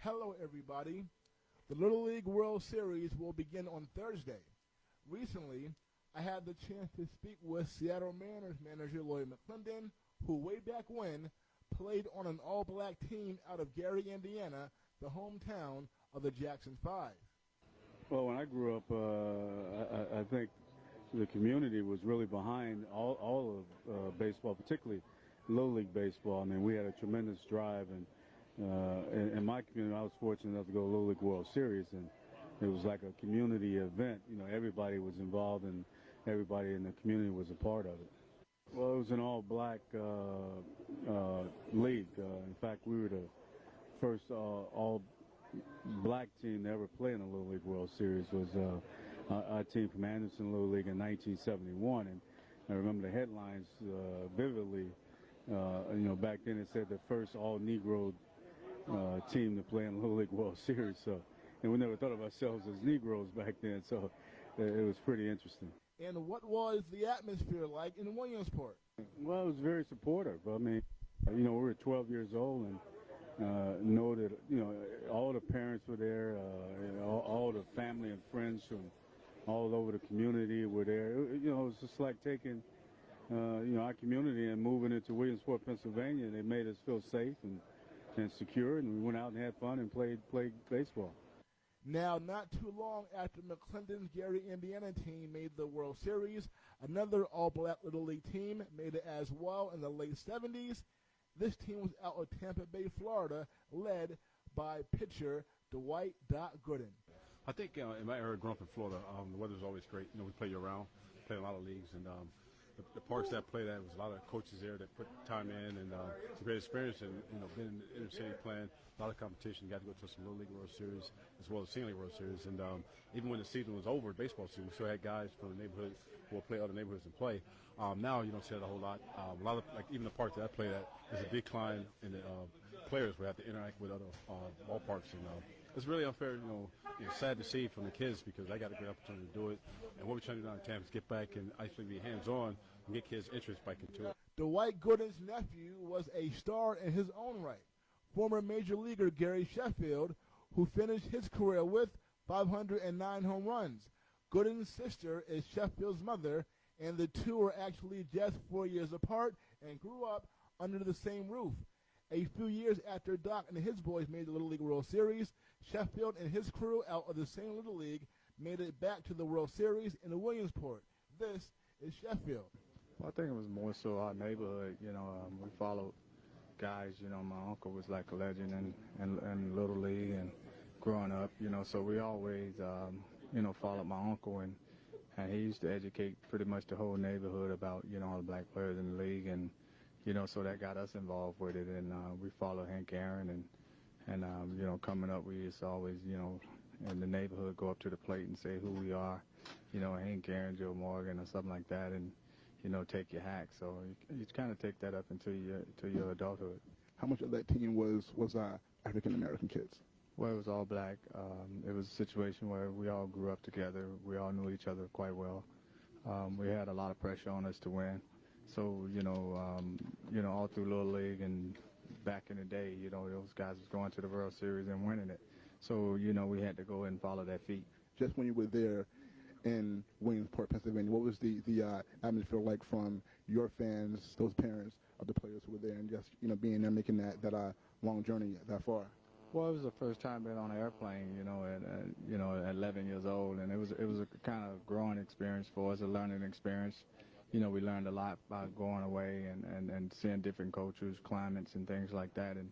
Hello, everybody. The Little League World Series will begin on Thursday. Recently, I had the chance to speak with Seattle Mariners manager Lloyd McClendon, who way back when played on an all-black team out of Gary, Indiana, the hometown of the Jackson Five. Well, when I grew up, I think the community was really behind all of baseball, particularly Little League baseball. I mean, we had a tremendous drive, and in my community, I was fortunate enough to go to Little League World Series, and it was like a community event. You know, everybody was involved, and everybody in the community was a part of it. Well, it was an all-black league. In fact, we were the first all-black team to ever play in the Little League World Series. Was our team from Anderson Little League in 1971, and I remember the headlines vividly. Back then it said the first all-Negro team to play in the Little League World Series. So, and we never thought of ourselves as Negroes back then. So, it was pretty interesting. And what was the atmosphere like in Williamsport? Well, it was very supportive. I mean, we were 12 years old, and know that all the parents were there, all the family and friends from all over the community were there. It was just like taking our community and moving into Williamsport, Pennsylvania. They made us feel safe and secure, and we went out and had fun and played baseball. Now, not too long after McClendon's Gary, Indiana team made the World Series, another all-black Little League team made it as well in the late 70s. This team was out of Tampa Bay, Florida, led by pitcher Dwight "Doc" Gooden. I think in my era growing up in Florida, the weather was always great. We play year-round, played a lot of leagues, and the parks that I played at was a lot of coaches there that put time in, and it's a great experience. And being in the inner city playing, a lot of competition. Got to go to some Little League World Series as well as Senior League World Series. And even when the season was over, baseball season, we still had guys from the neighborhood who will play other neighborhoods and play. Now you don't see that a whole lot. A lot of even the park that I played at, there's a decline in the players who have to interact with other ballparks, and it's really unfair. It's sad to see from the kids because I got a great opportunity to do it. And what we're trying to do down in Tampa is get back and actually be hands-on and get kids' interest back into it. Dwight Gooden's nephew was a star in his own right. Former Major Leaguer Gary Sheffield, who finished his career with 509 home runs. Gooden's sister is Sheffield's mother, and the two are actually just 4 years apart and grew up under the same roof. A few years after Doc and his boys made the Little League World Series, Sheffield and his crew out of the same Little League made it back to the World Series in Williamsport. This is Sheffield. Well, I think it was more so our neighborhood. We followed guys. My uncle was like a legend in Little League and growing up. So we always, followed my uncle, and he used to educate pretty much the whole neighborhood about, all the black players in the league, and so that got us involved with it, and we followed Hank Aaron, and coming up, we used to always, in the neighborhood, go up to the plate and say who we are, Hank Aaron, Joe Morgan, or something like that, and take your hack. So you kind of take that up into your adulthood. How much of that team was African American kids? Well, it was all black. It was a situation where we all grew up together. We all knew each other quite well. We had a lot of pressure on us to win. So, all through Little League and back in the day, those guys was going to the World Series and winning it. So, we had to go and follow that feat. Just when you were there in Williamsport, Pennsylvania, what was the atmosphere like from your fans, those parents of the players who were there, and just, being there, making that long journey that far? Well, it was the first time being on an airplane, at 11 years old, and it was a kind of growing experience for us, a learning experience. We learned a lot by going away and seeing different cultures, climates, and things like that, and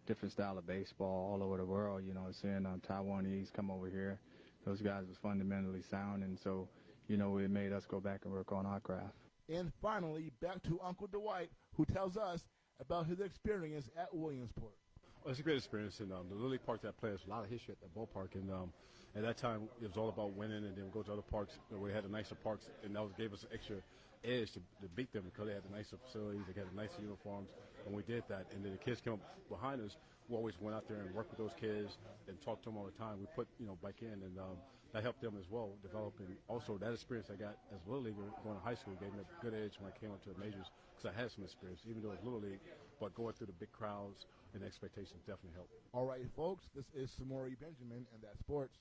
different style of baseball all over the world. Seeing Taiwanese come over here, those guys was fundamentally sound, and so, it made us go back and work on our craft. And finally, back to Uncle Dwight, who tells us about his experience at Williamsport. Well, it's a great experience, and the Little League park that I played, there's a lot of history at that ballpark, and at that time it was all about winning, and then we go to other parks where we had the nicer parks, and that gave us an extra edge to beat them because they had the nicer facilities, they had the nicer uniforms, and we did that. And then the kids came up behind us. We always went out there and worked with those kids and talked to them all the time. We put back in, and that helped them as well develop. And also that experience I got as a Little Leaguer going to high school gave me a good edge when I came up to the majors because I had some experience, even though it was Little League, but going through the big crowds and expectations definitely help. All right, folks, this is Samori Benjamin, and that's sports.